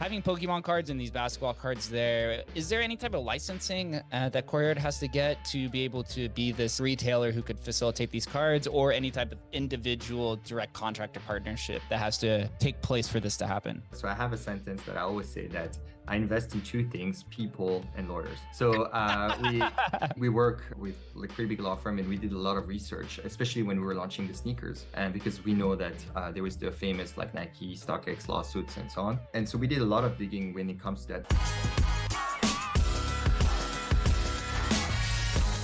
Having Pokemon cards and these basketball cards there, is there any type of licensing that Courtyard has to get to be able to be this retailer who could facilitate these cards, or any type of individual direct contractor partnership that has to take place for this to happen? So I have a sentence that I always say that I invest in two things: people and lawyers. So we work with a pretty big law firm, and we did a lot of research, especially when we were launching the sneakers, and because we know that there was the famous like Nike, StockX lawsuits and so on. And so we did a lot of digging when it comes to that.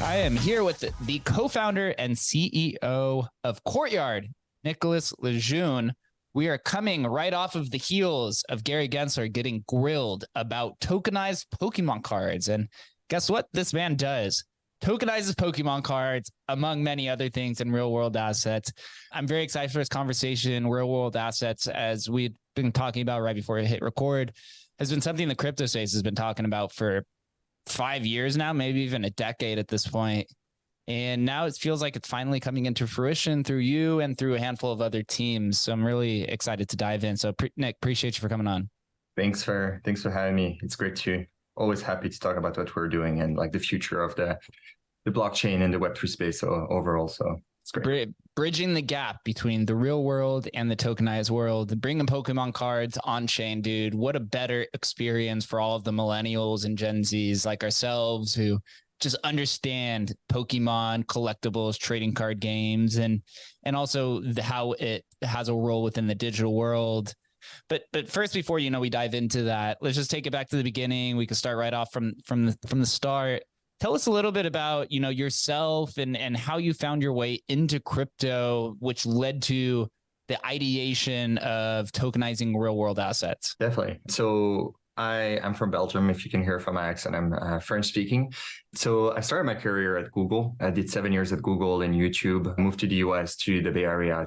I am here with the co-founder and CEO of Courtyard, Nicolas Le Jeune. We are coming right off of the heels of Gary Gensler getting grilled about tokenized Pokemon cards. And guess what this man does? Tokenizes Pokemon cards, among many other things, in real world assets. I'm very excited for this conversation. Real world assets, as we've been talking about right before we hit record, has been something the crypto space has been talking about for 5 years now, maybe even a decade at this point. And now it feels like it's finally coming into fruition through you and through a handful of other teams. So I'm really excited to dive in. So Nick, appreciate you for coming on. Thanks for having me. It's great to always happy to talk about what we're doing and like the future of the blockchain and the Web3 space overall. So it's great. Bridging the gap between the real world and the tokenized world, bringing Pokemon cards on chain, dude. What a better experience for all of the millennials and Gen Zs like ourselves who just understand Pokemon, collectibles, trading card games, and also how it has a role within the digital world. But first, before we dive into that, let's just take it back to the beginning. We can start right off from the start. Tell us a little bit about yourself and how you found your way into crypto, which led to the ideation of tokenizing real world assets. Definitely. So I am from Belgium. If you can hear from my accent, I'm French speaking. So I started my career at Google. I did 7 years at Google and YouTube, moved to the US, to the Bay Area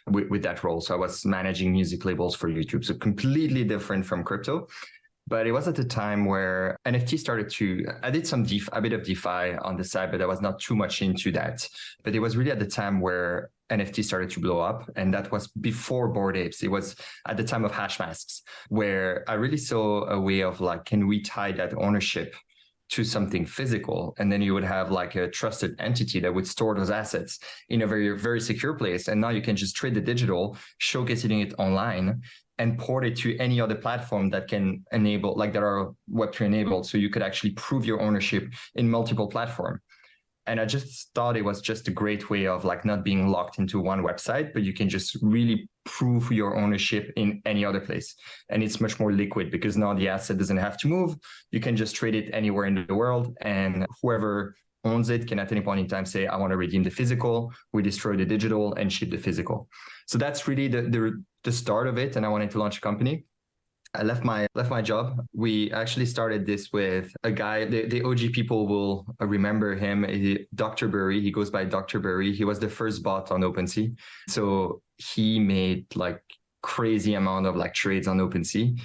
with that role. So I was managing music labels for YouTube. So completely different from crypto. But it was at the time where NFT started I did a bit of DeFi on the side, but I was not too much into that. But it was really at the time where NFT started to blow up. And that was before Bored Apes. It was at the time of hash masks, where I really saw a way of like, can we tie that ownership to something physical? And then you would have like a trusted entity that would store those assets in a very, very secure place. And now you can just trade the digital, showcasing it online, and port it to any other platform that can enable, like that are Web3 enabled. So you could actually prove your ownership in multiple platforms. And I just thought it was just a great way of like not being locked into one website, but you can just really prove your ownership in any other place. And it's much more liquid because now the asset doesn't have to move. You can just trade it anywhere in the world, and whoever owns it can at any point in time say, I want to redeem the physical. We destroy the digital and ship the physical. So that's really the start of it. And I wanted to launch a company. I left my job. We actually started this with a guy, the OG people will remember him, Dr. Burry. He goes by Dr. Burry. He was the first bot on OpenSea. So he made like crazy amount of like trades on OpenSea.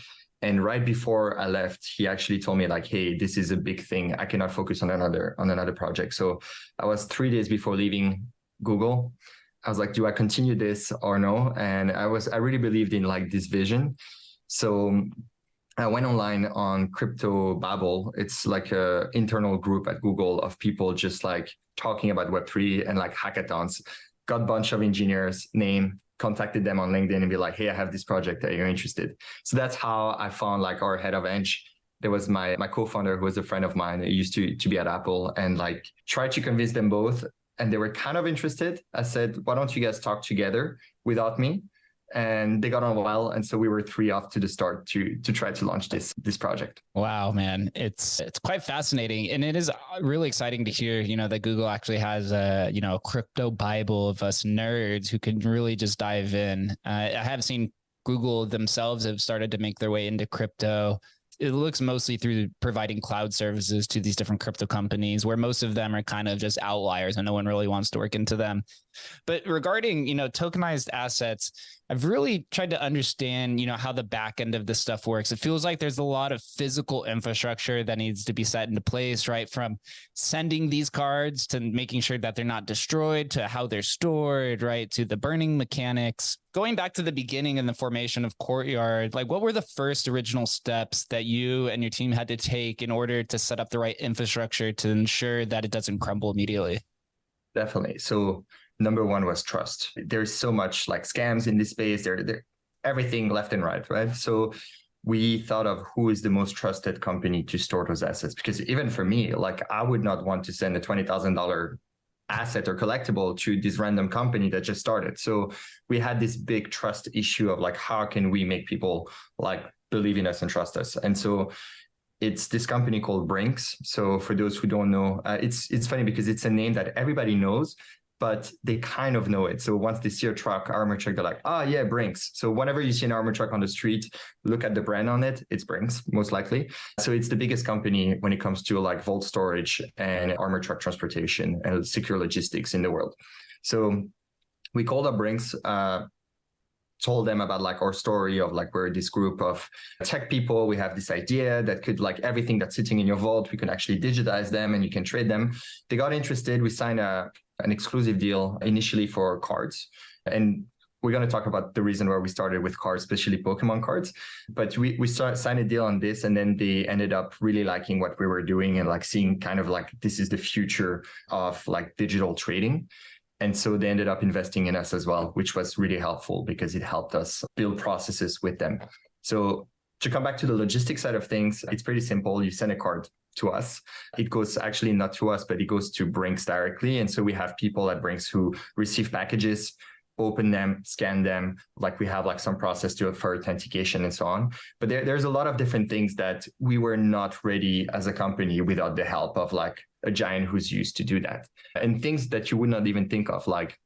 And right before I left, he actually told me like, hey, this is a big thing. I cannot focus on another project. So I was 3 days before leaving Google. I was like, do I continue this or no? And I really believed in like this vision. So I went online on Crypto Babel. It's like a internal group at Google of people just like talking about Web3 and like hackathons. Got a bunch of engineers contacted them on LinkedIn and be like, hey, I have this project. Are you interested? So that's how I found like our head of Eng. There was my co-founder who was a friend of mine. He used to be at Apple, and like tried to convince them both. And they were kind of interested. I said, why don't you guys talk together without me? And they got on well. And so we were 3 off to the start to try to launch this project. Wow, man. It's quite fascinating. And it is really exciting to hear, that Google actually has a crypto Bible of us nerds who can really just dive in. I have seen Google themselves have started to make their way into crypto. It looks mostly through providing cloud services to these different crypto companies, where most of them are kind of just outliers and no one really wants to work into them. But regarding, tokenized assets, I've really tried to understand, how the back end of this stuff works. It feels like there's a lot of physical infrastructure that needs to be set into place, right? From sending these cards to making sure that they're not destroyed, to how they're stored, right? To the burning mechanics. Going back to the beginning and the formation of Courtyard, like what were the first original steps that you and your team had to take in order to set up the right infrastructure to ensure that it doesn't crumble immediately? Definitely. So number one was trust. There's so much like scams in this space. They're everything left and right? So we thought of who is the most trusted company to store those assets. Because even for me, like I would not want to send a $20,000 asset or collectible to this random company that just started. So we had this big trust issue of like, how can we make people like believe in us and trust us? And so it's this company called Brinks. So for those who don't know, it's funny because it's a name that everybody knows, but they kind of know it. So once they see a truck, armor truck, they're like, oh yeah, Brinks. So whenever you see an armor truck on the street, look at the brand on it, it's Brinks, most likely. So it's the biggest company when it comes to like vault storage and armor truck transportation and secure logistics in the world. So we called up Brinks, told them about like our story of like we're this group of tech people. We have this idea that could like everything that's sitting in your vault, we can actually digitize them and you can trade them. They got interested. We signed an exclusive deal initially for cards. And we're going to talk about the reason why we started with cards, especially Pokemon cards. But we signed a deal on this, and then they ended up really liking what we were doing and like seeing kind of like this is the future of like digital trading. And so they ended up investing in us as well, which was really helpful because it helped us build processes with them. So to come back to the logistics side of things, it's pretty simple. You send a card to us. It goes actually not to us, but it goes to Brinks directly. And so we have people at Brinks who receive packages, open them, scan them. Like we have like some process to it for authentication and so on. But there's a lot of different things that we were not ready as a company without the help of like a giant who's used to do that. And things that you would not even think of, like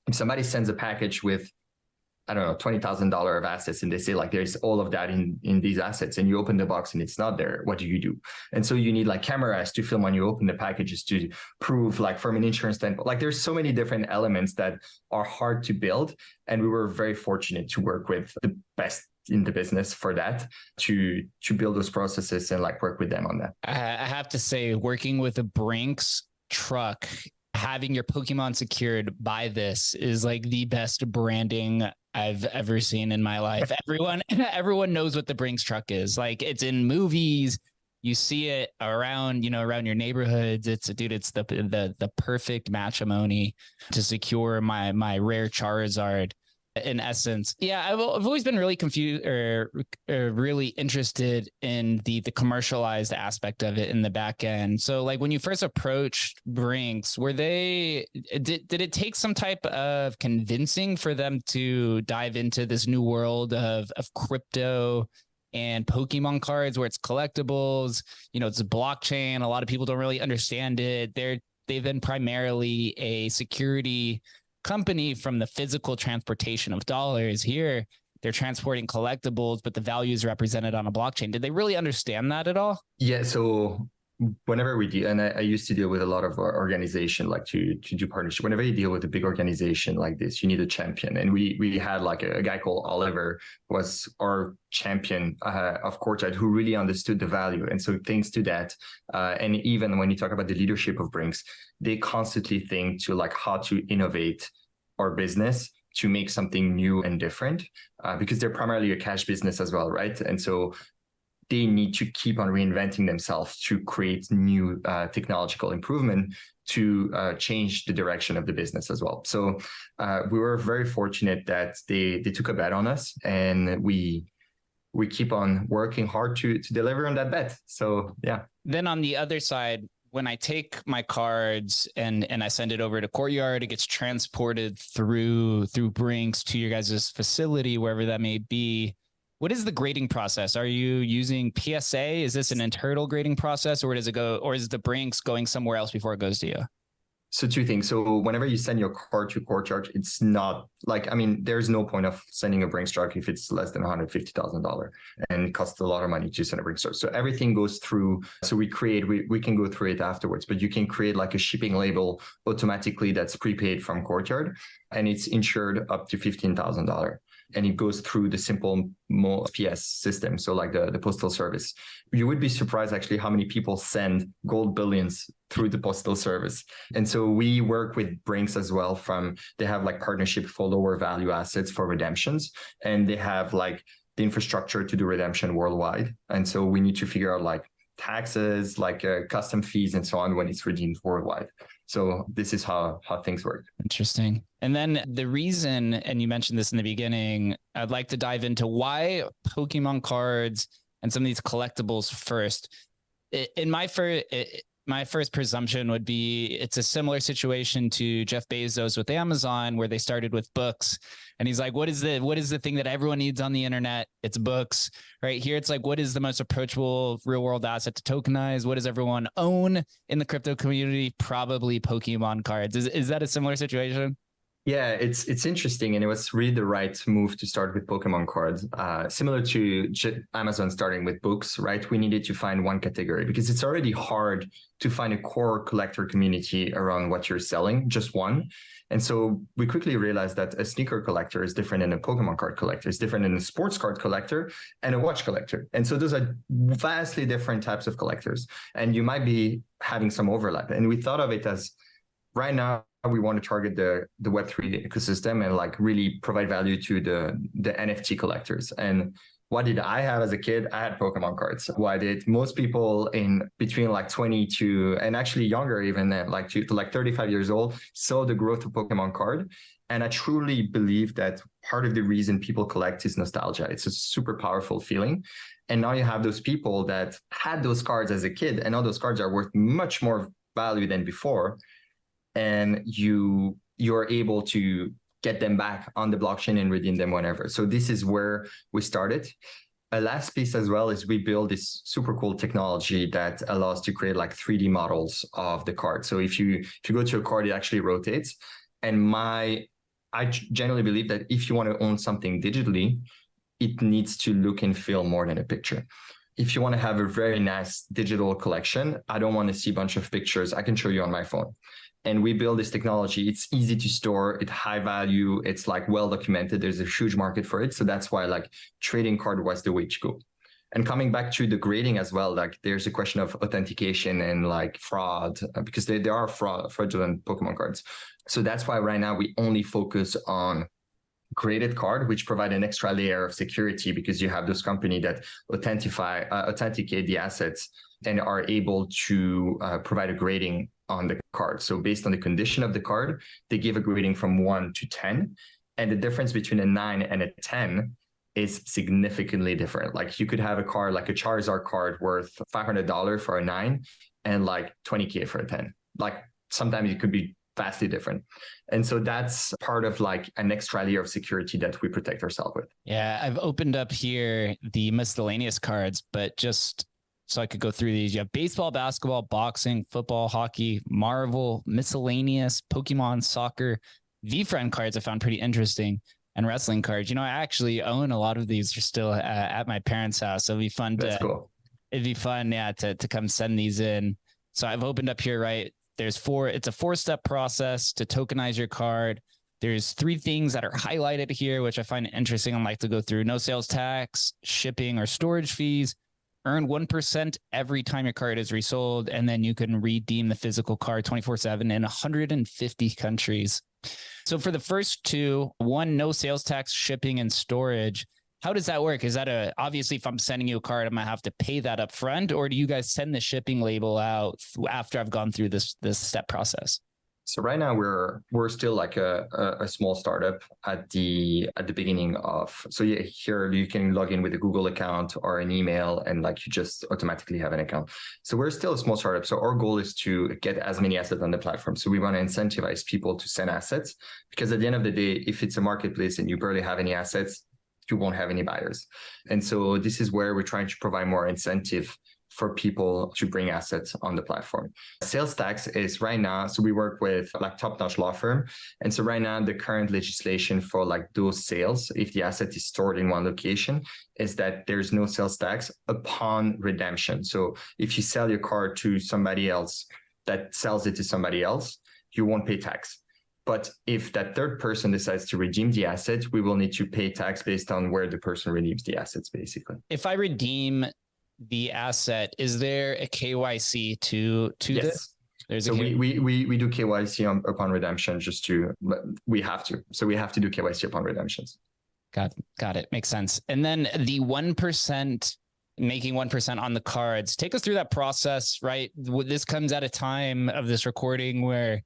if somebody sends a package with, I don't know, $20,000 of assets and they say like, there's all of that in these assets, and you open the box and it's not there, what do you do? And so you need like cameras to film when you open the packages to prove like from an insurance standpoint, like there's so many different elements that are hard to build. And we were very fortunate to work with the best in the business for that, to build those processes and like work with them on that. I have to say, working with a Brinks truck, having your Pokemon secured by this is like the best branding I've ever seen in my life. Everyone knows what the Brinks truck is. Like it's in movies. You see it around your neighborhoods. It's the perfect matrimony to secure my rare Charizard. In essence, yeah, I've always been really confused or really interested in the commercialized aspect of it in the back end. So, like when you first approached Brinks, did it take some type of convincing for them to dive into this new world of crypto and Pokemon cards, where it's collectibles? It's a blockchain. A lot of people don't really understand it. They've been primarily a security company from the physical transportation of dollars. Here they're transporting collectibles, but the value is represented on a blockchain. Did they really understand that at all? Yeah. So whenever we deal, and I used to deal with a lot of organization, like to do partnership. Whenever you deal with a big organization like this, you need a champion. And we had like a guy called Oliver was our champion of Courtyard, who really understood the value. And so thanks to that, and even when you talk about the leadership of Brinks, they constantly think to like how to innovate our business to make something new and different, because they're primarily a cash business as well, right? And so they need to keep on reinventing themselves to create new technological improvement to change the direction of the business as well. So we were very fortunate that they took a bet on us, and we keep on working hard to deliver on that bet. So yeah. Then on the other side, when I take my cards and I send it over to Courtyard, it gets transported through Brinks to your guys' facility, wherever that may be. What is the grading process? Are you using PSA? Is this an internal grading process, or does it go, or is the Brinks going somewhere else before it goes to you? So two things. So whenever you send your card to Courtyard, it's not like, I mean, there's no point of sending a Brinks truck if it's less than $150,000 and it costs a lot of money to send a Brinks truck. So everything goes through. So we can go through it afterwards, but you can create like a shipping label automatically that's prepaid from Courtyard, and it's insured up to $15,000. and it goes through the simple PS system, so like the postal service. You would be surprised actually how many people send gold billions through the postal service. And so we work with Brinks as well. They have like partnership for lower value assets for redemptions, and they have like the infrastructure to do redemption worldwide. And so we need to figure out like taxes, like custom fees and so on when it's redeemed worldwide. So this is how things work. Interesting. And then the reason, and you mentioned this in the beginning, I'd like to dive into why Pokemon cards and some of these collectibles first. In my first presumption would be it's a similar situation to Jeff Bezos with Amazon, where they started with books. And he's like, what is the thing that everyone needs on the internet? It's books. Right here, it's like, what is the most approachable real world asset to tokenize? What does everyone own in the crypto community? Probably Pokemon cards. Is that a similar situation? Yeah, it's interesting, and it was really the right move to start with Pokemon cards. Similar to Amazon starting with books, right? We needed to find one category because it's already hard to find a core collector community around what you're selling, just one. And so we quickly realized that a sneaker collector is different than a Pokemon card collector, is different than a sports card collector and a watch collector. And so those are vastly different types of collectors, and you might be having some overlap. And we thought of it as right now, we want to target the Web3 ecosystem and like really provide value to the NFT collectors. And what did I have as a kid? I had Pokemon cards. Why did most people in between like 20 to, and actually younger even then, like to like 35 years old, saw the growth of Pokemon card. And I truly believe that part of the reason people collect is nostalgia. It's a super powerful feeling. And now you have those people that had those cards as a kid, and now those cards are worth much more value than before. And you're able to get them back on the blockchain and redeem them whenever. So this is where we started. A last piece as well is we build this super cool technology that allows to create like 3D models of the card. So if you go to a card, it actually rotates. And I generally believe that if you want to own something digitally, it needs to look and feel more than a picture. If you want to have a very nice digital collection, I don't want to see a bunch of pictures. I can show you on my phone. And we build this technology. It's easy to store, it's high value, it's like well documented. There's a huge market for it. So that's why like trading card was the way to go. And coming back to the grading as well, like there's a question of authentication and like fraud, because there are fraudulent Pokemon cards. So that's why right now we only focus on graded card, which provide an extra layer of security because you have those companies that authenticate the assets and are able to provide a grading on the card. So based on the condition of the card, they give a grading from 1 to 10. And the difference between a 9 and a 10 is significantly different. Like you could have a card like a Charizard card worth $500 for a 9 and like 20K for a 10. Like sometimes it could be vastly different. And so that's part of like an extra layer of security that we protect ourselves with. Yeah, I've opened up here the miscellaneous cards, but just so I could go through these. You have baseball, basketball, boxing, football, hockey, Marvel, miscellaneous, Pokemon, soccer, VFriend cards I found pretty interesting, and wrestling cards. You know, I actually own a lot of these. Are still at my parents' house. So it'd be fun Cool. It'd be fun, yeah, to come send these in. So I've opened up here, right? It's a 4-step process to tokenize your card. There's 3 things that are highlighted here, which I find interesting. I'd like to go through: no sales tax, shipping or storage fees, earn 1% every time your card is resold, and then you can redeem the physical card 24/7 in 150 countries. So for the first 2, 1, no sales tax, shipping and storage. How does that work? Is that obviously if I'm sending you a card, I'm gonna have to pay that up front, or do you guys send the shipping label out after I've gone through this step process? So right now we're still like a small startup at the beginning of. So yeah, here you can log in with a Google account or an email, and like you just automatically have an account. So we're still a small startup. So our goal is to get as many assets on the platform. So we want to incentivize people to send assets, because at the end of the day, if it's a marketplace and you barely have any assets, you won't have any buyers. And so this is where we're trying to provide more incentive for people to bring assets on the platform. Sales tax is right now, so we work with like top-notch law firm. And so right now, the current legislation for like those sales, if the asset is stored in one location, is that there's no sales tax upon redemption. So if you sell your card to somebody else that sells it to somebody else, you won't pay tax. But if that third person decides to redeem the asset, we will need to pay tax based on where the person redeems the assets, basically. If I redeem the asset, is there a KYC to yes. this? So we do KYC upon redemption we have to. So we have to do KYC upon redemptions. Got it. Makes sense. And then the 1%, making 1% on the cards, take us through that process, right? This comes at a time of this recording where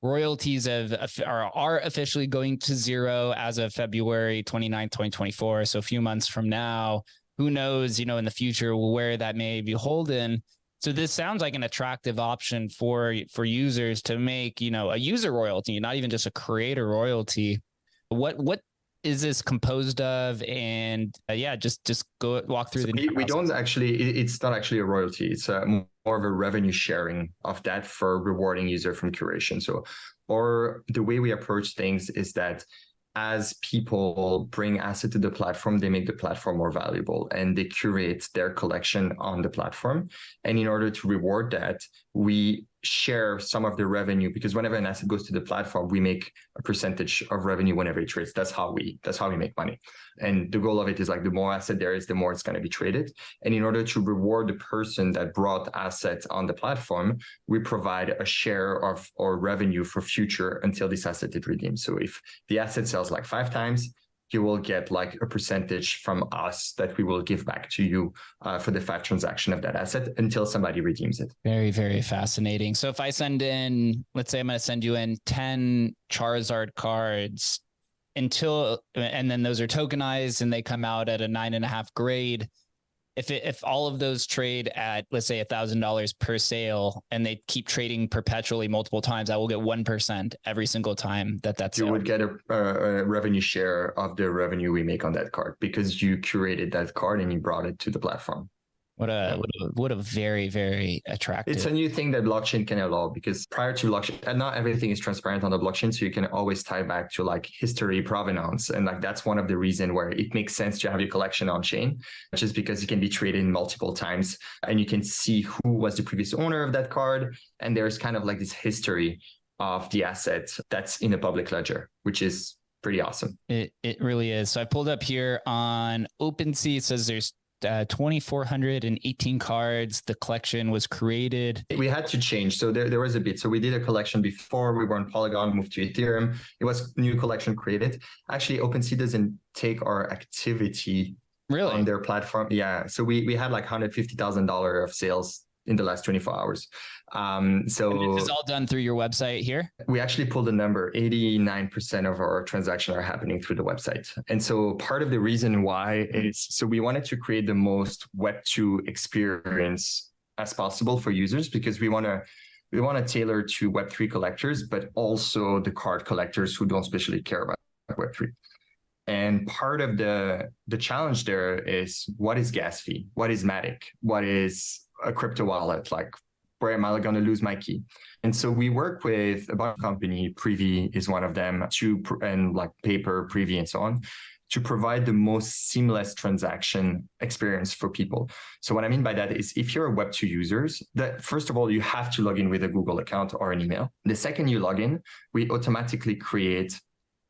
royalties are officially going to zero as of February 29th, 2024. So a few months from now, who knows, in the future where that may be holding. So this sounds like an attractive option for users to make, a user royalty, not even just a creator royalty. What is this composed of? And just go walk through we don't actually, it's not actually a royalty. It's more of a revenue sharing of that for rewarding user from curation. So, or the way we approach things is that as people bring asset to the platform, they make the platform more valuable and they curate their collection on the platform. And in order to reward that, we share some of the revenue, because whenever an asset goes to the platform, we make a percentage of revenue whenever it trades. That's how we make money. And the goal of it is like the more asset there is, the more it's going to be traded. And in order to reward the person that brought assets on the platform, we provide a share of our revenue for future until this asset is redeemed. So if the asset sells like 5 times, you will get like a percentage from us that we will give back to you for the 5 transaction of that asset until somebody redeems it. Very, very fascinating. So if I send in, let's say I'm going to send you in 10 Charizard cards and then those are tokenized and they come out at a 9.5 grade. If all of those trade at, let's say, $1,000 per sale, and they keep trading perpetually multiple times, I will get 1% every single time that's you would get a revenue share of the revenue we make on that card because you curated that card and you brought it to the platform. What a very, very attractive. It's a new thing that blockchain can allow, because prior to blockchain, and not everything is transparent on the blockchain. So you can always tie back to like history, provenance. And like, that's one of the reasons where it makes sense to have your collection on chain, just because it can be traded multiple times and you can see who was the previous owner of that card. And there's kind of like this history of the asset that's in a public ledger, which is pretty awesome. It really is. So I pulled up here on OpenSea. It says there's 2,418 cards. The collection was created. We had to change. So there was a bit. So we did a collection before we were on Polygon, moved to Ethereum. It was new collection created. Actually, OpenSea doesn't take our activity on their platform. Yeah. So we had like $150,000 of sales in the last 24 hours. So and this is all done through your website here? We actually pulled a number. 89% of our transactions are happening through the website. And so part of the reason why is, so we wanted to create the most Web2 experience as possible for users, because we want to tailor to Web3 collectors, but also the card collectors who don't especially care about Web3. And part of the challenge there is, what is gas fee? What is Matic? What is a crypto wallet? Like, where am I going to lose my key? And so we work with a bunch of company, Privy is one of them, and like Paper, Privy, and so on, to provide the most seamless transaction experience for people. So what I mean by that is, if you're a Web2 users, that first of all, you have to log in with a Google account or an email. The second you log in, we automatically create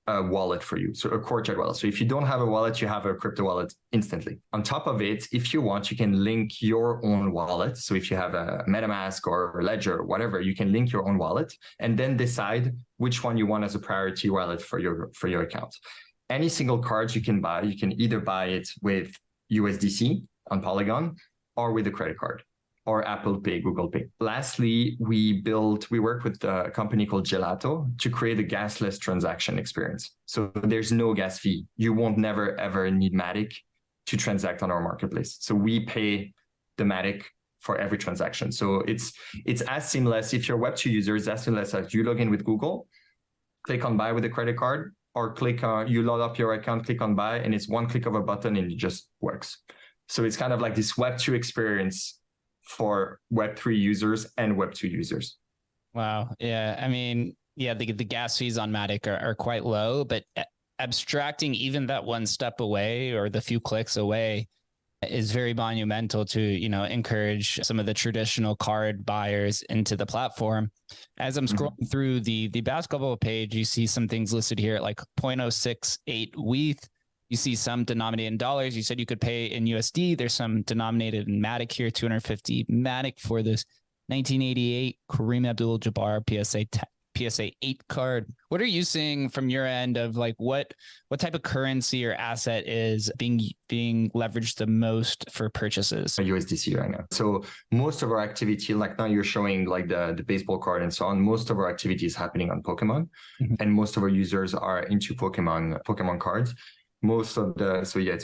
a wallet for you. So a Courtyard wallet. So if you don't have a wallet, you have a crypto wallet instantly. On top of it, if you want, you can link your own wallet. So if you have a MetaMask or a Ledger or whatever, you can link your own wallet and then decide which one you want as a priority wallet for your account. Any single cards you can buy, you can either buy it with USDC on Polygon or with a credit card, or Apple Pay, Google Pay. Lastly, we work with a company called Gelato to create a gasless transaction experience. So there's no gas fee. You won't never, ever need Matic to transact on our marketplace. So we pay the Matic for every transaction. So it's as seamless. If you're a Web2 user, it's as seamless as you log in with Google, click on buy with a credit card, or you load up your account, click on buy, and it's one click of a button and it just works. So it's kind of like this Web2 experience for Web3 users and Web2 users. Wow. Yeah. I mean, yeah, the gas fees on Matic are quite low, but abstracting even that one step away or the few clicks away, is very monumental to, encourage some of the traditional card buyers into the platform. As I'm scrolling through the basketball page, you see some things listed here at like 0.068 WETH. You see some denominated in dollars. You said you could pay in USD. There's some denominated in Matic here, 250 Matic for this 1988 Kareem Abdul-Jabbar PSA 8 card. What are you seeing from your end of like what type of currency or asset is being leveraged the most for purchases? USDC right now. So most of our activity, like now you're showing like the baseball card and so on, most of our activity is happening on Pokemon, and most of our users are into Pokemon cards. It's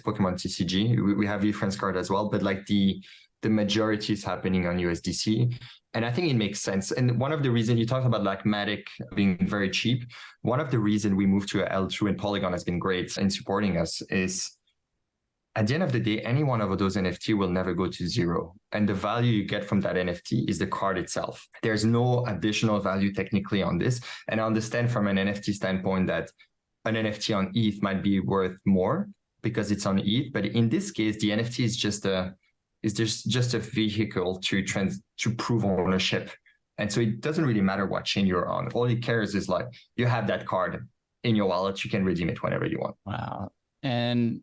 Pokemon TCG. We have V-Friends card as well, but like the majority is happening on USDC. And I think it makes sense. And one of the reasons you talked about like Matic being very cheap, one of the reasons we moved to L2 and Polygon has been great in supporting us is at the end of the day, any one of those NFT will never go to zero. And the value you get from that NFT is the card itself. There's no additional value technically on this. And I understand from an NFT standpoint that an NFT on ETH might be worth more because it's on ETH. But in this case, the NFT is just a vehicle to prove ownership. And so it doesn't really matter what chain you're on. All it cares is like you have that card in your wallet. You can redeem it whenever you want. Wow. And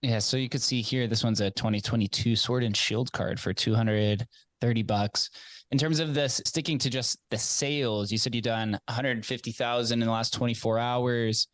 yeah, so you could see here, this one's a 2022 Sword and Shield card for $230. In terms of this, sticking to just the sales, you said you've done 150,000 in the last 24 hours.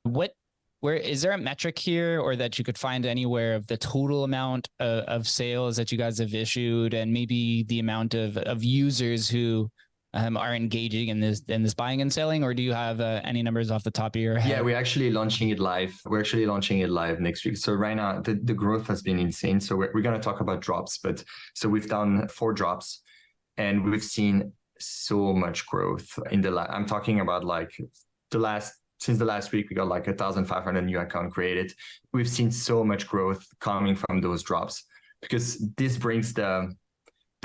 Where is there a metric here or that you could find anywhere of the total amount of sales that you guys have issued and maybe the amount of users who are engaging in this buying and selling? Or do you have any numbers off the top of your head? Yeah, we're actually launching it live. We're actually launching it live next week. So right now the growth has been insane. So we're going to talk about drops, but so we've done 4 drops and we've seen so much growth I'm talking about like since the last week, we got like 1,500 new account created. We've seen so much growth coming from those drops because this brings the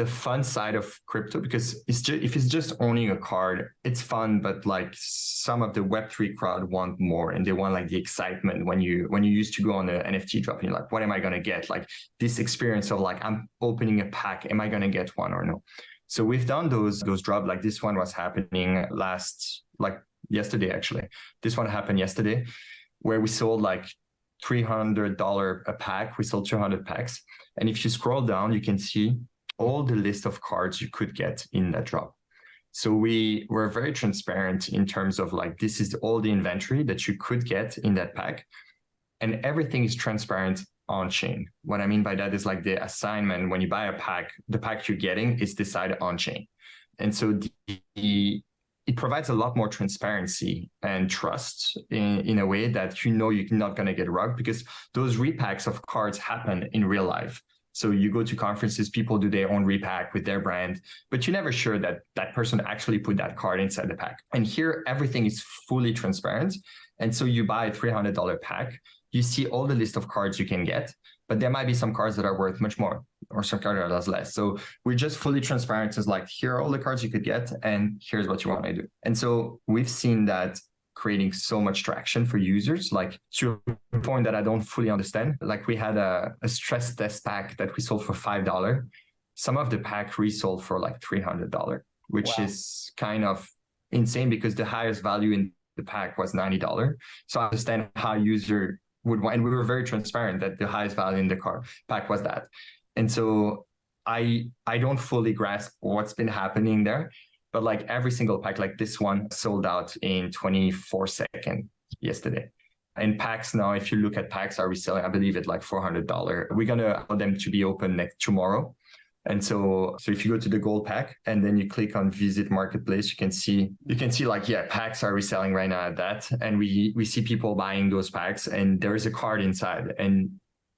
fun side of crypto, because if it's just owning a card, it's fun, but like some of the Web3 crowd want more and they want like the excitement when you used to go on an NFT drop and you're like, what am I going to get? Like this experience of like, I'm opening a pack. Am I going to get one or no? So we've done those drops. Like this one was happening yesterday, actually. This one happened yesterday where we sold like $300 a pack. We sold 200 packs. And if you scroll down, you can see all the list of cards you could get in that drop. So we were very transparent in terms of like, this is all the inventory that you could get in that pack. And everything is transparent on chain. What I mean by that is like the assignment, when you buy a pack, the pack you're getting is decided on chain. And so it provides a lot more transparency and trust in a way that you're not going to get rugged, because those repacks of cards happen in real life. So you go to conferences, people do their own repack with their brand, but you're never sure that that person actually put that card inside the pack. And here, everything is fully transparent. And so you buy a $300 pack, you see all the list of cards you can get, but there might be some cards that are worth much more or some cards that are less. So we're just fully transparent. It's like, here are all the cards you could get and here's what you want to do. And so we've seen that creating so much traction for users, like to a point that I don't fully understand. Like we had a stress test pack that we sold for $5. Some of the pack resold for like $300, which is kind of insane because the highest value in the pack was $90. So I understand how user would want, and we were very transparent that the highest value in the pack was that. And so I don't fully grasp what's been happening there, but like every single pack, like this one sold out in 24 seconds yesterday. And packs now, if you look at packs, are reselling, I believe, at like $400. We're going to allow them to be open tomorrow. And so if you go to the gold pack and then you click on visit marketplace, you can see like, yeah, packs are reselling right now at that. And we see people buying those packs and there is a card inside, and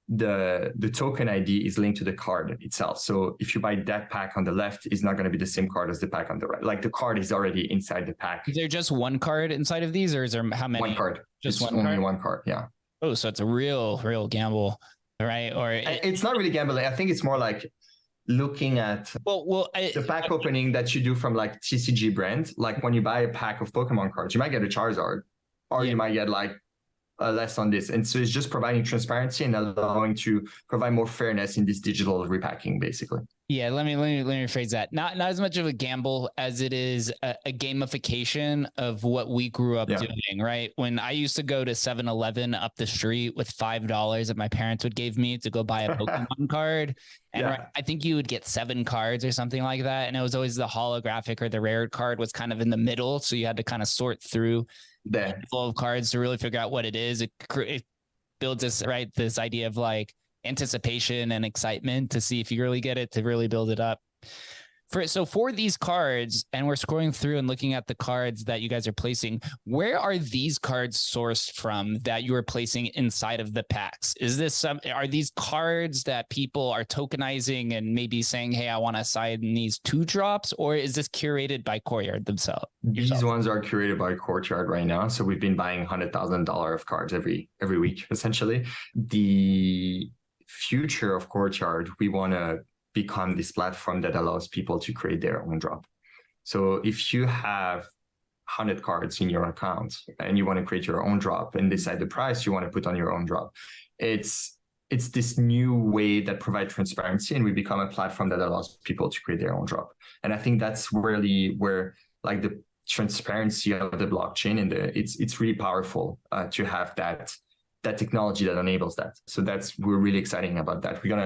the token ID is linked to the card itself. So if you buy that pack on the left, it's not going to be the same card as the pack on the right. Like the card is already inside the pack. Is there just one card inside of these, or is there how many? One card. Just it's one only card? one card. Yeah. Oh, so it's a real gamble, right? Or it's not really gambling. I think it's more like looking at the pack opening that you do from like TCG brands. Like when you buy a pack of Pokemon cards, you might get a Charizard, or you might get like less on this. And so it's just providing transparency and allowing to provide more fairness in this digital repacking, basically. Yeah, let me rephrase that. Not as much of a gamble as it is a gamification of what we grew up doing, right? When I used to go to 7-Eleven up the street with $5 that my parents would give me to go buy a Pokemon card. And I think you would get 7 cards or something like that. And it was always the holographic or the rare card was kind of in the middle. So you had to kind of sort through the flow of cards to really figure out what it is. It builds this idea of like anticipation and excitement to see if you really get it, to really build it up. For these cards, and we're scrolling through and looking at the cards that you guys are placing, where are these cards sourced from that you are placing inside of the packs? Are these cards that people are tokenizing and maybe saying, hey, I want to sign these 2 drops, or is this curated by Courtyard themselves? These ones are curated by Courtyard right now. So we've been buying $100,000 of cards every week, essentially. The future of Courtyard, we want to become this platform that allows people to create their own drop. So if you have 100 cards in your account and you want to create your own drop and decide the price you want to put on your own drop, it's this new way that provides transparency, and we become a platform that allows people to create their own drop. And I think that's really where like the transparency of the blockchain and it's really powerful to have that technology that enables that. So we're really excited about that. We're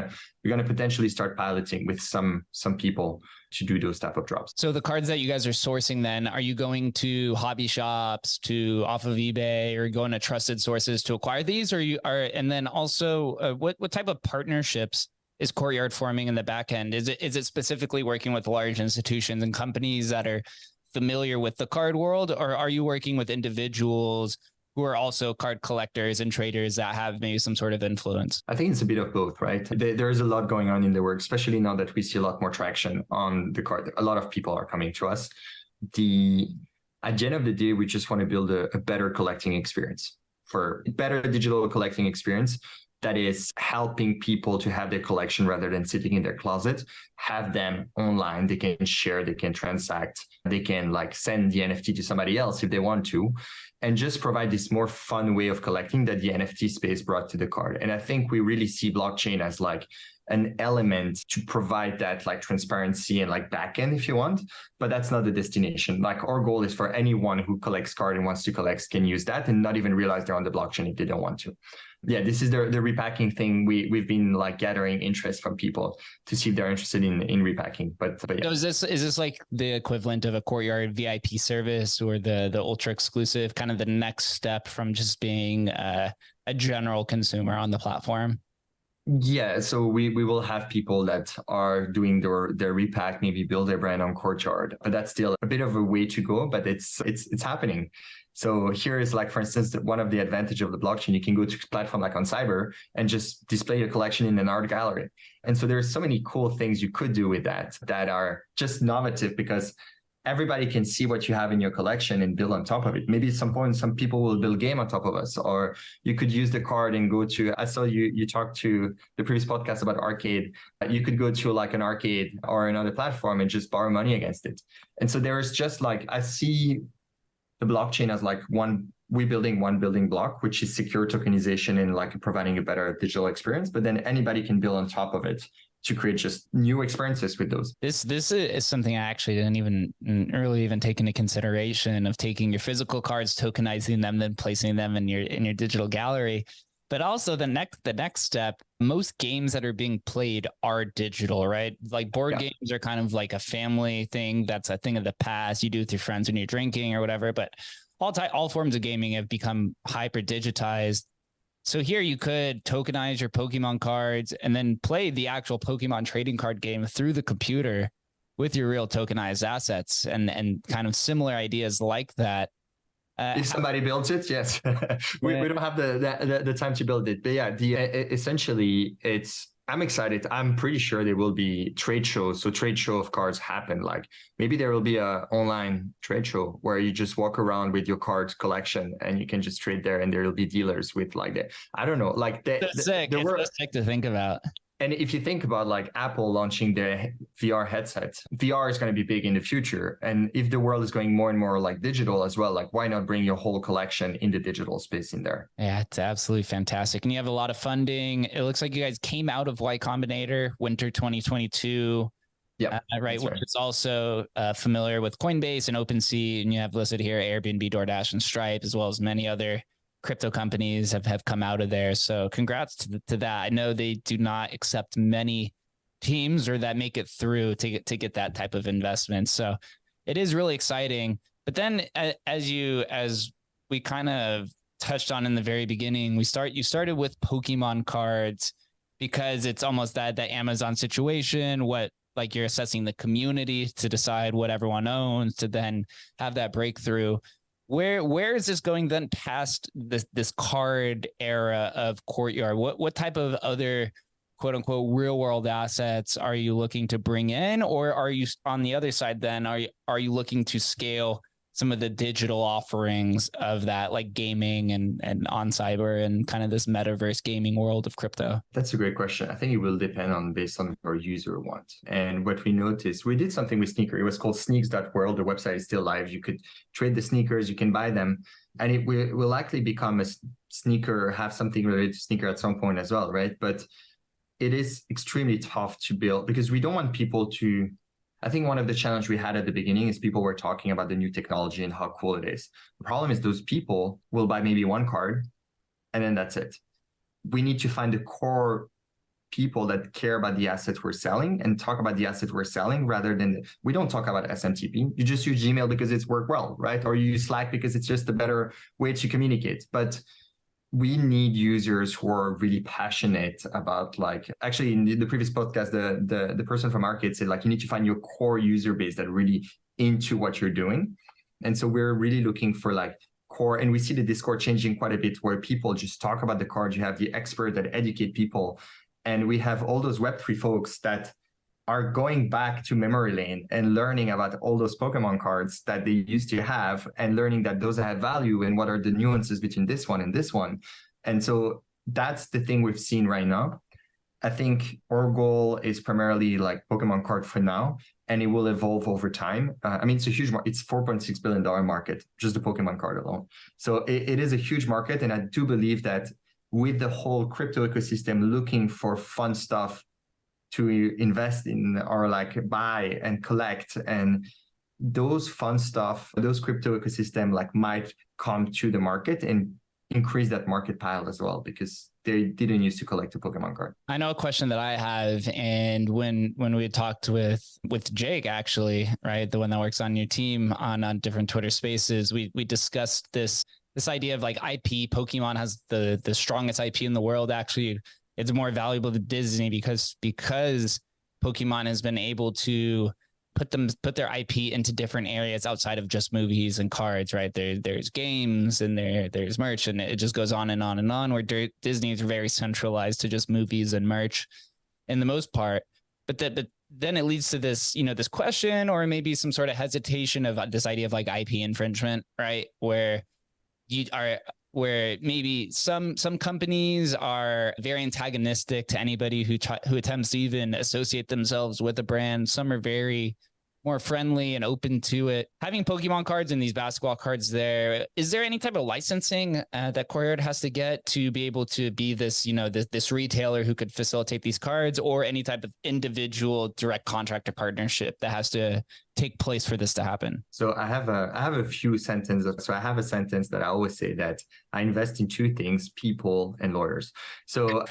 gonna potentially start piloting with some people to do those type of drops. So the cards that you guys are sourcing, then, are you going to hobby shops, to off of eBay, or going to trusted sources to acquire these? And then also what type of partnerships is Courtyard forming in the back end? Is it specifically working with large institutions and companies that are familiar with the card world, or are you working with individuals who are also card collectors and traders that have maybe some sort of influence? I think it's a bit of both, right? There is a lot going on in the work, especially now that we see a lot more traction on the card. A lot of people are coming to us. At the end of the day, we just want to build a better collecting experience, for better digital collecting experience that is helping people to have their collection rather than sitting in their closet, have them online. They can share, they can transact, they can like send the NFT to somebody else if they want to, and just provide this more fun way of collecting that the NFT space brought to the card. And I think we really see blockchain as like an element to provide that like transparency and like backend if you want, but that's not the destination. Like our goal is for anyone who collects card and wants to collect can use that and not even realize they're on the blockchain if they don't want to. Yeah, this is the repacking thing. We've been like gathering interest from people to see if they're interested in repacking. But yeah. So is this like the equivalent of a Courtyard VIP service, or the ultra exclusive, kind of the next step from just being a general consumer on the platform? Yeah, so we will have people that are doing their repack, maybe build their brand on Courtyard, but that's still a bit of a way to go, but it's happening. So here is like, for instance, one of the advantage of the blockchain, you can go to a platform like on Cyber and just display your collection in an art gallery. And so there's so many cool things you could do with that are just innovative, because everybody can see what you have in your collection and build on top of it. Maybe at some point, some people will build game on top of us, or you could use the card and go to, I saw you talked to the previous podcast about arcade. You could go to like an arcade or another platform and just borrow money against it. And so there is just like, I see the blockchain as like we building one building block, which is secure tokenization and like providing a better digital experience, but then anybody can build on top of it to create just new experiences with those. This is something I actually didn't even take into consideration, of taking your physical cards, tokenizing them, then placing them in your digital gallery. But also the next step, most games that are being played are digital, right? Like board games are kind of like a family thing. That's a thing of the past. You do with your friends when you're drinking or whatever, but all forms of gaming have become hyper digitized. So here you could tokenize your Pokemon cards and then play the actual Pokemon trading card game through the computer with your real tokenized assets, and kind of similar ideas like that. If somebody builds it, yes. we don't have the time to build it. But yeah, essentially I'm excited. I'm pretty sure there will be trade shows. So trade show of cards happen. Like maybe there will be a online trade show where you just walk around with your card collection and you can just trade there, and there will be dealers with like that. I don't know. Like that's sick. It's sick to think about. And if you think about like Apple launching their VR headset, VR is going to be big in the future. And if the world is going more and more like digital as well, like why not bring your whole collection in the digital space in there? Yeah, it's absolutely fantastic. And you have a lot of funding. It looks like you guys came out of Y Combinator winter 2022. Yeah, right, which is also familiar with Coinbase and OpenSea. And you have listed here Airbnb, DoorDash, and Stripe, as well as many other crypto companies have come out of there. So congrats to that. I know they do not accept many teams or that make it through to get that type of investment. So it is really exciting. But then as we kind of touched on in the very beginning, you started with Pokemon cards because it's almost that Amazon situation, like you're assessing the community to decide what everyone owns to then have that breakthrough. Where is this going then past this card era of Courtyard? What type of other quote unquote real world assets are you looking to bring in, or are you on the other side then are you looking to scale some of the digital offerings of that, like gaming and on cyber and kind of this metaverse gaming world of crypto? That's a great question. I think it will depend on based on our user want. And what we noticed, we did something with sneaker. It was called sneaks.world. The website is still live. You could trade the sneakers, you can buy them, and it will likely become a sneaker, have something related to sneaker at some point as well, right? But it is extremely tough to build because we don't want people to. I think one of the challenges we had at the beginning is people were talking about the new technology and how cool it is. The problem is those people will buy maybe one card and then that's it. We need to find the core people that care about the assets we're selling and talk about the assets we're selling rather than, we don't talk about SMTP. You just use Gmail because it's worked well, right? Or you use Slack because it's just a better way to communicate. But we need users who are really passionate about, like, actually in the previous podcast, the person from Arcade said, like, you need to find your core user base that really into what you're doing. And so we're really looking for like core, and we see the Discord changing quite a bit where people just talk about the cards. You have the expert that educate people. And we have all those Web3 folks that are going back to memory lane and learning about all those Pokemon cards that they used to have and learning that those have value and what are the nuances between this one and this one. And so that's the thing we've seen right now. I think our goal is primarily like Pokemon card for now, and it will evolve over time. I mean, it's a huge market. It's $4.6 billion market, just the Pokemon card alone. So it is a huge market. And I do believe that with the whole crypto ecosystem looking for fun stuff to invest in or like buy and collect, and those fun stuff, those crypto ecosystem like might come to the market and increase that market pile as well, because they didn't used to collect a Pokemon card. I know a question that I have, and when we had talked with Jake, actually, right, the one that works on your team on different Twitter spaces, we discussed this idea of like IP. Pokemon has the strongest IP in the world. Actually, it's more valuable to Disney because Pokemon has been able to put their IP into different areas outside of just movies and cards, right? There's games and there's merch, and it just goes on and on and on, where Disney is very centralized to just movies and merch in the most part. But then it leads to this, this question, or maybe some sort of hesitation of this idea of like IP infringement, right? Where maybe some companies are very antagonistic to anybody who attempts to even associate themselves with a brand. Some are very more friendly and open to it. Having Pokemon cards and these basketball cards there, is there any type of licensing that Courtyard has to get to be able to be this, this retailer who could facilitate these cards, or any type of individual direct contractor partnership that has to take place for this to happen? So I have a few sentences. So I have a sentence that I always say, that I invest in two things: people and lawyers. So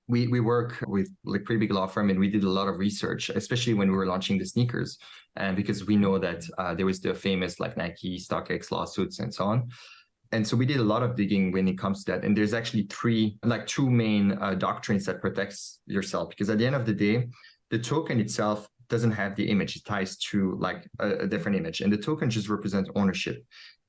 we work with like pretty big law firm, and we did a lot of research, especially when we were launching the sneakers, and because we know that there was the famous like Nike, StockX lawsuits and so on. And so we did a lot of digging when it comes to that. And there's actually two main doctrines that protects yourself, because at the end of the day, the token itself doesn't have the image. It ties to like a different image, and the token just represents ownership.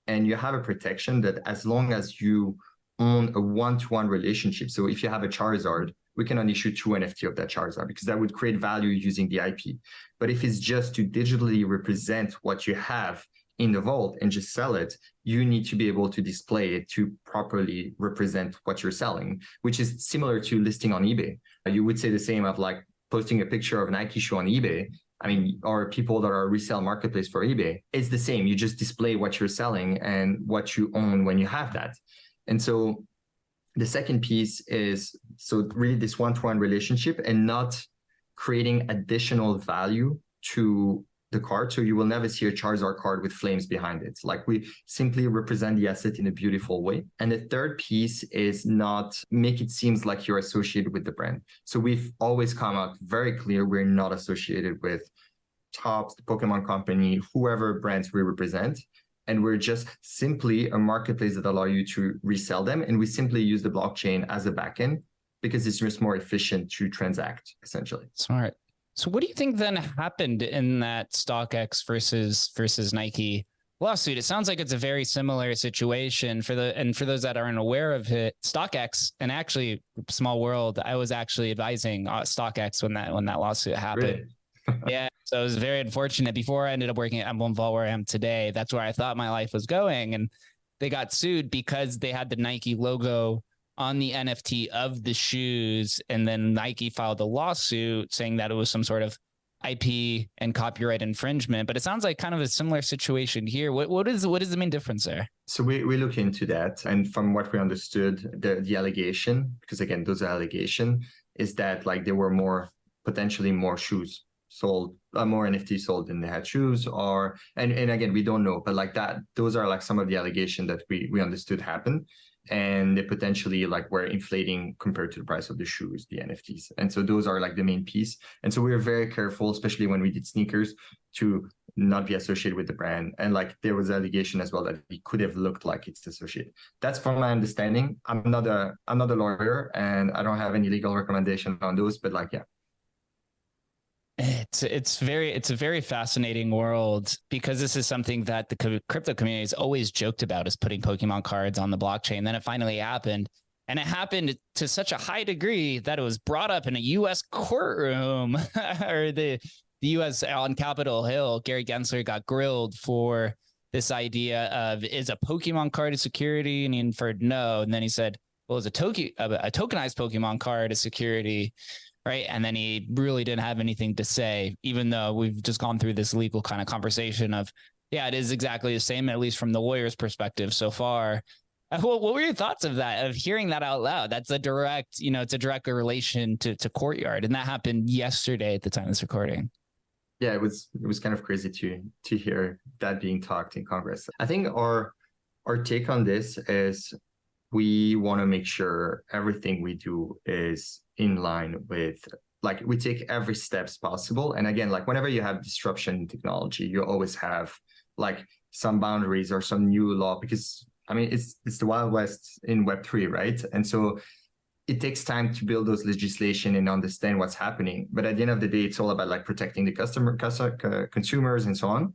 And you have a protection that as long as you own a one-to-one relationship. So if you have a Charizard, we cannot issue 2 NFT of that Charizard, because that would create value using the IP. But if it's just to digitally represent what you have, in the vault and just sell it. You need to be able to display it to properly represent what you're selling, which is similar to listing on eBay. You would say the same of like posting a picture of a Nike shoe on eBay. I mean, or people that are resale marketplace for eBay. It's the same. You just display what you're selling and what you own when you have that. And so the second piece is, so really this one-to-one relationship and not creating additional value to the card. So you will never see a Charizard card with flames behind it. Like we simply represent the asset in a beautiful way. And the third piece is not make it seems like you're associated with the brand. So we've always come out very clear. We're not associated with Topps, the Pokemon Company, whoever brands we represent. And we're just simply a marketplace that allow you to resell them. And we simply use the blockchain as a backend because it's just more efficient to transact, essentially. Smart. So what do you think then happened in that StockX versus Nike lawsuit? It sounds like it's a very similar situation for those that aren't aware of it. StockX, and actually small world, I was actually advising StockX when that lawsuit happened. Really? Yeah. So it was very unfortunate. Before I ended up working at Emblem Vault where I am today, that's where I thought my life was going. And they got sued because they had the Nike logo on the NFT of the shoes. And then Nike filed a lawsuit saying that it was some sort of IP and copyright infringement. But it sounds like kind of a similar situation here. What is the main difference there? So we look into that. And from what we understood, the allegation, because again, those are allegations, is that like there were potentially more shoes sold, more NFTs sold than they had shoes, and again, we don't know, but like that, those are like some of the allegations that we understood happened, and they potentially like were inflating compared to the price of the shoes, the NFTs. And so those are like the main piece. And so we were very careful, especially when we did sneakers, to not be associated with the brand. And like there was allegation as well that it could have looked like it's associated. That's from my understanding. I'm not a lawyer and I don't have any legal recommendation on those, but like, yeah. It's a very fascinating world because this is something that the crypto community has always joked about, is putting Pokemon cards on the blockchain. Then it finally happened, and it happened to such a high degree that it was brought up in a U.S. courtroom or the U.S. on Capitol Hill. Gary Gensler got grilled for this idea of, is a Pokemon card a security? And he inferred no, and then he said, well, is a tokenized Pokemon card a security? Right. And then he really didn't have anything to say, even though we've just gone through this legal kind of conversation of, yeah, it is exactly the same, at least from the lawyer's perspective so far. What were your thoughts of that, of hearing that out loud? That's a direct, it's a direct relation to Courtyard. And that happened yesterday at the time of this recording. Yeah, it was kind of crazy to hear that being talked in Congress. I think our take on this is we want to make sure everything we do is in line with, like, we take every steps possible. And again, like whenever you have disruption in technology, you always have like some boundaries or some new law, because I mean, it's the Wild West in Web3, right? And so it takes time to build those legislation and understand what's happening. But at the end of the day, it's all about like protecting the consumers and so on.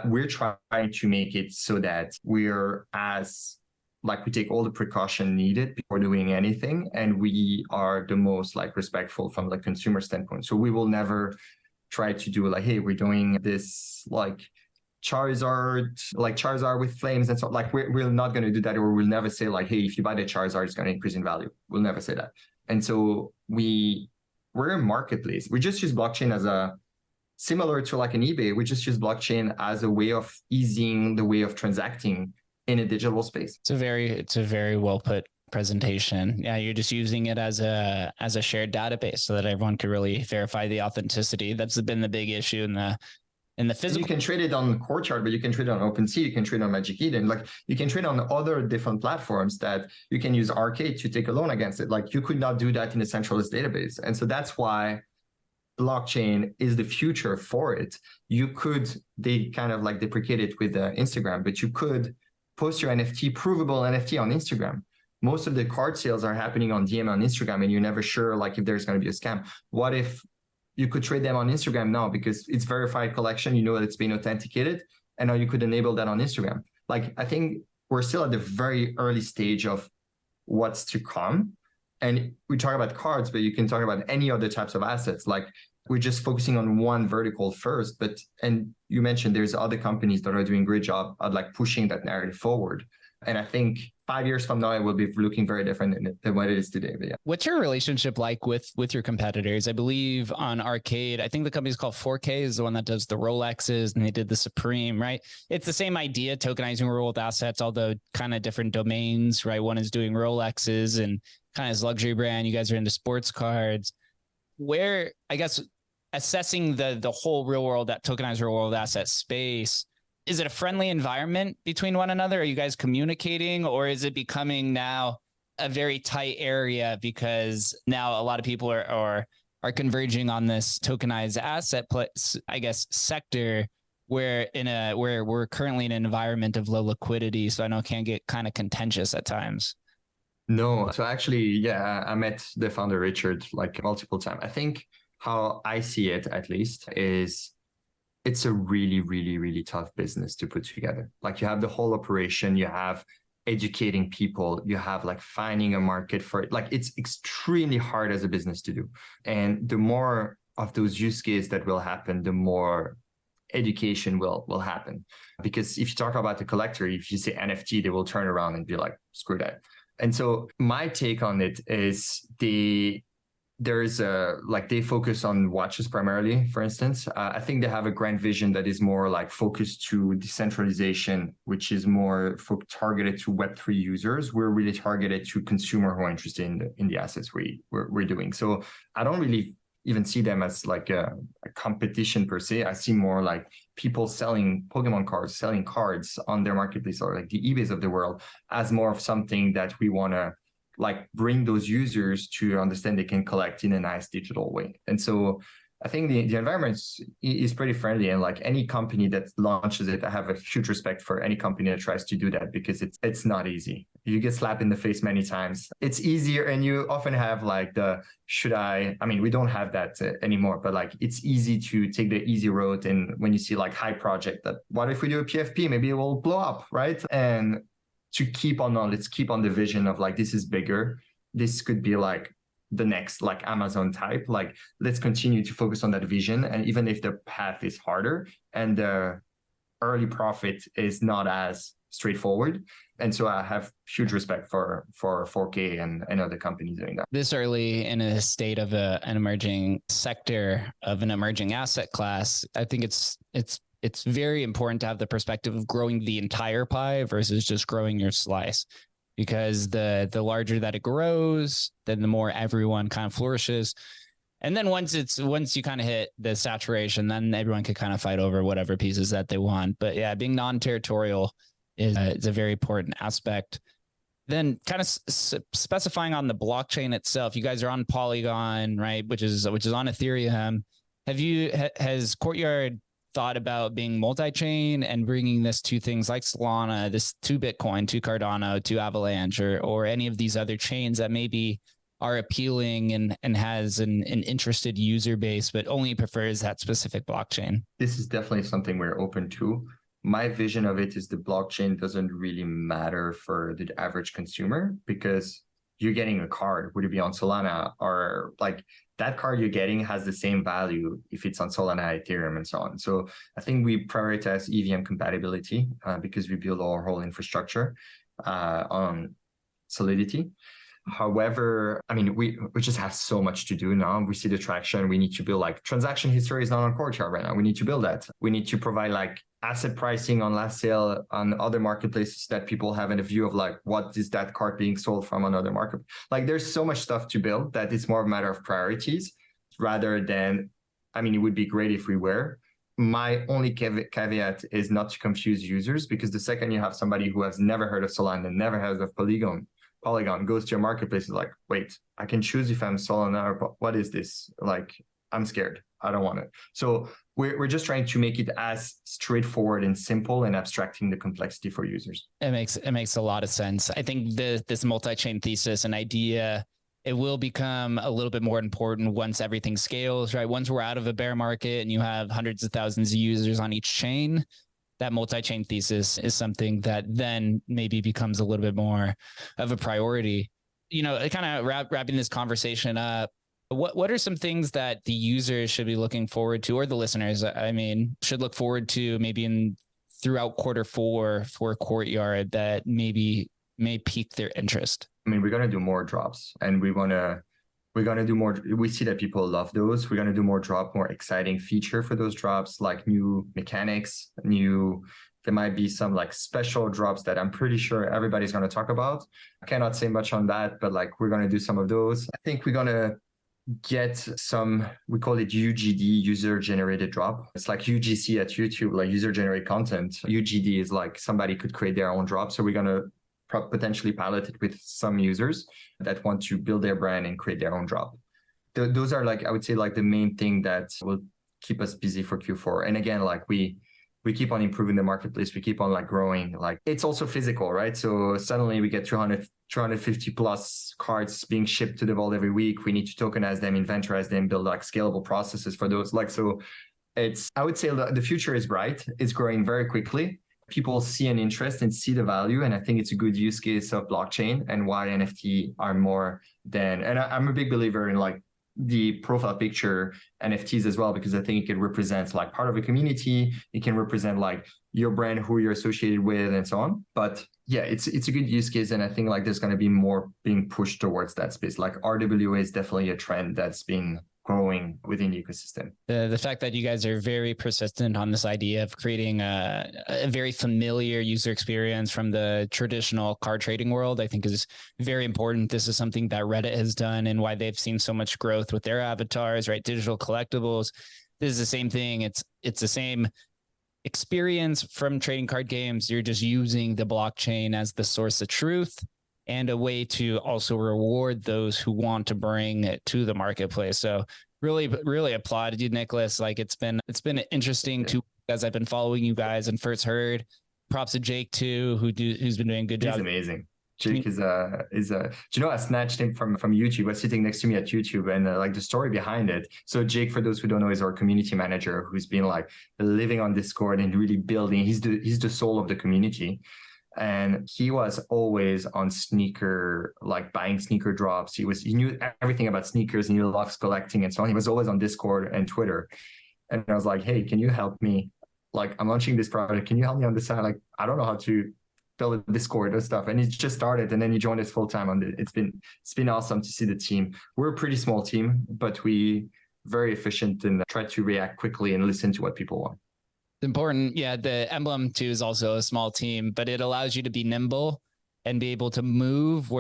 We're trying to make it so that we're we take all the precaution needed before doing anything, and we are the most like respectful from the consumer standpoint. So we will never try to do like, hey, we're doing this like Charizard with flames and so like we're not going to do that, or we'll never say like, hey, if you buy the Charizard, it's going to increase in value. We'll never say that. And so we're a marketplace. We just use blockchain as a similar to like an eBay. We just use blockchain as a way of easing the way of transacting in a digital space. It's a very well put presentation. Yeah, you're just using it as a shared database so that everyone could really verify the authenticity. That's been the big issue in the physical. You can trade it on Courtyard, but you can trade it on OpenSea, you can trade on Magic Eden, like you can trade on other different platforms that you can use Arcade to take a loan against it. Like you could not do that in a centralized database. And so that's why blockchain is the future for it. They kind of like deprecate it with Instagram, but you could post your NFT, provable NFT on Instagram. Most of the card sales are happening on DM on Instagram, and you're never sure like if there's going to be a scam. What if you could trade them on Instagram now because it's verified collection, you know that it's been authenticated, and now you could enable that on Instagram. Like, I think we're still at the very early stage of what's to come. And we talk about cards, but you can talk about any other types of assets. Like we're just focusing on one vertical first. And you mentioned there's other companies that are doing a great job at like pushing that narrative forward. And I think 5 years from now, it will be looking very different than what it is today. But yeah. What's your relationship like with your competitors? I believe on Arcade, I think the company's called 4K is the one that does the Rolexes, and they did the Supreme, right? It's the same idea, tokenizing real world assets, although kind of different domains, right? One is doing Rolexes and kind of is luxury brand. You guys are into sports cards. Where, I guess, assessing the whole real world, that tokenized real world asset space, is it a friendly environment between one another? Are you guys communicating, or is it becoming now a very tight area because now a lot of people are converging on this tokenized asset, I guess, sector where we're currently in an environment of low liquidity. So I know it can get kind of contentious at times. No, so actually, yeah, I met the founder, Richard, like multiple times. I think how I see it, at least, is it's a really, really, really tough business to put together. Like you have the whole operation, you have educating people, you have like finding a market for it. Like it's extremely hard as a business to do. And the more of those use cases that will happen, the more education will happen. Because if you talk about the collector, if you say NFT, they will turn around and be like, screw that. And so my take on it is they focus on watches primarily, for instance. I think they have a grand vision that is more like focused to decentralization, which is more targeted to Web3 users. We're really targeted to consumer who are interested in the assets we're doing. So I don't really even see them as like a competition per se. I see more like people selling Pokemon cards, selling cards on their marketplace, or like the eBays of the world, as more of something that we want to like bring those users to understand they can collect in a nice digital way. And so I think the environment is pretty friendly, and like any company that launches it, I have a huge respect for any company that tries to do that, because it's not easy. You get slapped in the face many times. It's easier, and you often have like we don't have that anymore, but like it's easy to take the easy road. And when you see like high project, that what if we do a PFP, maybe it will blow up, right? And let's keep on the vision of like, this is bigger. This could be like the next like Amazon type. Like, let's continue to focus on that vision. And even if the path is harder and the early profit is not as straightforward. And so I have huge respect for 4K and other companies doing that. This early in a state of an emerging sector, of an emerging asset class, I think it's very important to have the perspective of growing the entire pie versus just growing your slice, because the larger that it grows, then the more everyone kind of flourishes. And then once you kind of hit the saturation, then everyone can kind of fight over whatever pieces that they want. But yeah, being non-territorial is a very important aspect. Then kind of specifying on the blockchain itself, you guys are on Polygon, right? Which is on Ethereum. Has Courtyard thought about being multi-chain and bringing this to things like Solana, this to Bitcoin, to Cardano, to Avalanche, or any of these other chains that maybe are appealing and has an interested user base, but only prefers that specific blockchain? This is definitely something we're open to. My vision of it is the blockchain doesn't really matter for the average consumer, because you're getting a card. Would it be on Solana, or like that card you're getting has the same value if it's on Solana, Ethereum, and so on. So I think we prioritize EVM compatibility because we build our whole infrastructure on Solidity. However, I mean, we just have so much to do now. We see the traction. We need to build like transaction history is not on Courtyard right now. We need to build that. We need to provide like asset pricing on last sale on other marketplaces that people have in a view of like, what is that card being sold from another market? Like there's so much stuff to build that it's more a matter of priorities rather than, I mean, it would be great if we were. My only caveat is not to confuse users, because the second you have somebody who has never heard of Solana, never heard of Polygon goes to your marketplace, is like, wait, I can choose if I'm Solana or what is this? Like, I'm scared. I don't want it. So we're just trying to make it as straightforward and simple and abstracting the complexity for users. It makes a lot of sense. I think this multi-chain thesis and idea, it will become a little bit more important once everything scales, right? Once we're out of a bear market and you have hundreds of thousands of users on each chain, that multi-chain thesis is something that then maybe becomes a little bit more of a priority. You know, kind of wrapping this conversation up, What are some things that the users should be looking forward to, or the listeners, I mean, should look forward to maybe throughout Q4 for Courtyard that maybe may pique their interest? I mean, we're going to do more drops, and we're going to do more. We see that people love those. We're going to do more more exciting feature for those drops, like new mechanics, there might be some like special drops that I'm pretty sure everybody's going to talk about. I cannot say much on that, but like we're going to do some of those. I think we're going to get some, we call it UGD, user generated drop. It's like UGC at YouTube, like user generated content. UGD is like somebody could create their own drop. So we're going to potentially pilot it with some users that want to build their brand and create their own drop. Those are like, I would say like the main thing that will keep us busy for Q4. And again, like we keep on improving the marketplace. We keep on like growing. Like it's also physical, right? So suddenly we get 250 plus cards being shipped to the vault every week. We need to tokenize them, inventorize them, build like scalable processes for those. Like, so I would say the future is bright. It's growing very quickly. People see an interest and see the value. And I think it's a good use case of blockchain and why NFT are more than, and I'm a big believer in like the profile picture NFTs as well, because I think it represents like part of a community. It can represent like your brand, who you're associated with, and so on. But yeah, it's a good use case. And I think like there's going to be more being pushed towards that space. Like RWA is definitely a trend that's been growing within the ecosystem. The fact that you guys are very persistent on this idea of creating a very familiar user experience from the traditional card trading world, I think is very important. This is something that Reddit has done and why they've seen so much growth with their avatars, right? Digital collectibles. This is the same thing. It's the same experience from trading card games. You're just using the blockchain as the source of truth and a way to also reward those who want to bring it to the marketplace. So really applauded you, Nicolas. Like it's been interesting to, as I've been following you guys and first heard. Props to Jake too, who's been doing a good job. He's amazing. Jake is do you know, I snatched him from YouTube. He was sitting next to me at YouTube, and like the story behind it. So Jake, for those who don't know, is our community manager who's been like living on Discord and really building. He's the soul of the community. And he was always on sneaker, like buying sneaker drops. He knew everything about sneakers and he loves collecting and so on. He was always on Discord and Twitter. And I was like, hey, can you help me? Like, I'm launching this project. Can you help me on this side? Like, I don't know how to build a Discord and stuff. And he just started, and then he joined us full time on it. It's been awesome to see the team. We're a pretty small team, but we very efficient and try to react quickly and listen to what people want. Important. Yeah. The emblem too is also a small team, but it allows you to be nimble and be able to move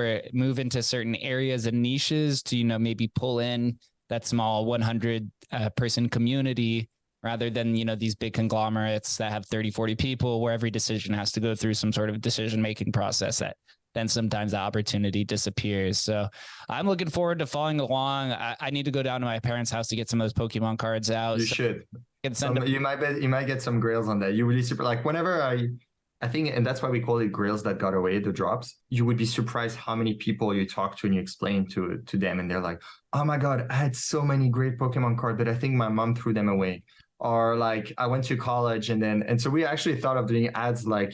into certain areas and niches to, you know, maybe pull in that small 100 person community rather than, you know, these big conglomerates that have 30, 40 people where every decision has to go through some sort of decision-making process that then sometimes the opportunity disappears. So I'm looking forward to following along. I need to go down to my parents' house to get some of those Pokemon cards out. You should. You might get some grails on that. You really super, like whenever I think, and that's why we call it grails that got away, the drops. You would be surprised how many people you talk to and you explain to them, and they're like, oh my God, I had so many great Pokemon cards, but I think my mom threw them away. Or like I went to college and so we actually thought of doing ads like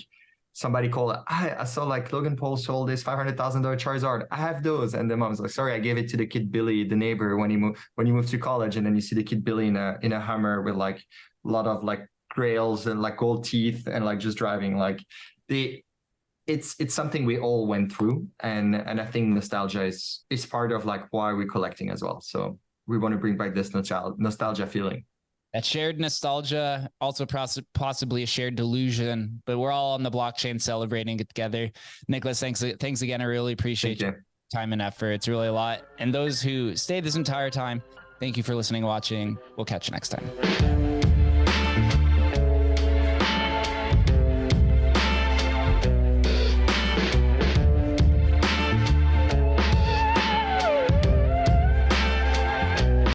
somebody called, I saw like Logan Paul sold this $500,000 Charizard. I have those. And the mom's like, sorry, I gave it to the kid Billy, the neighbor, when he moved to college. And then you see the kid Billy in a Hummer with like a lot of like grails and like gold teeth and like just driving. Like it's something we all went through. And I think nostalgia is part of like why we're collecting as well. So we want to bring back this nostalgia feeling. That shared nostalgia, also possibly a shared delusion, but we're all on the blockchain celebrating it together. Nicolas, thanks again. I really appreciate your time and effort. It's really a lot. And those who stayed this entire time, thank you for listening and watching. We'll catch you next time.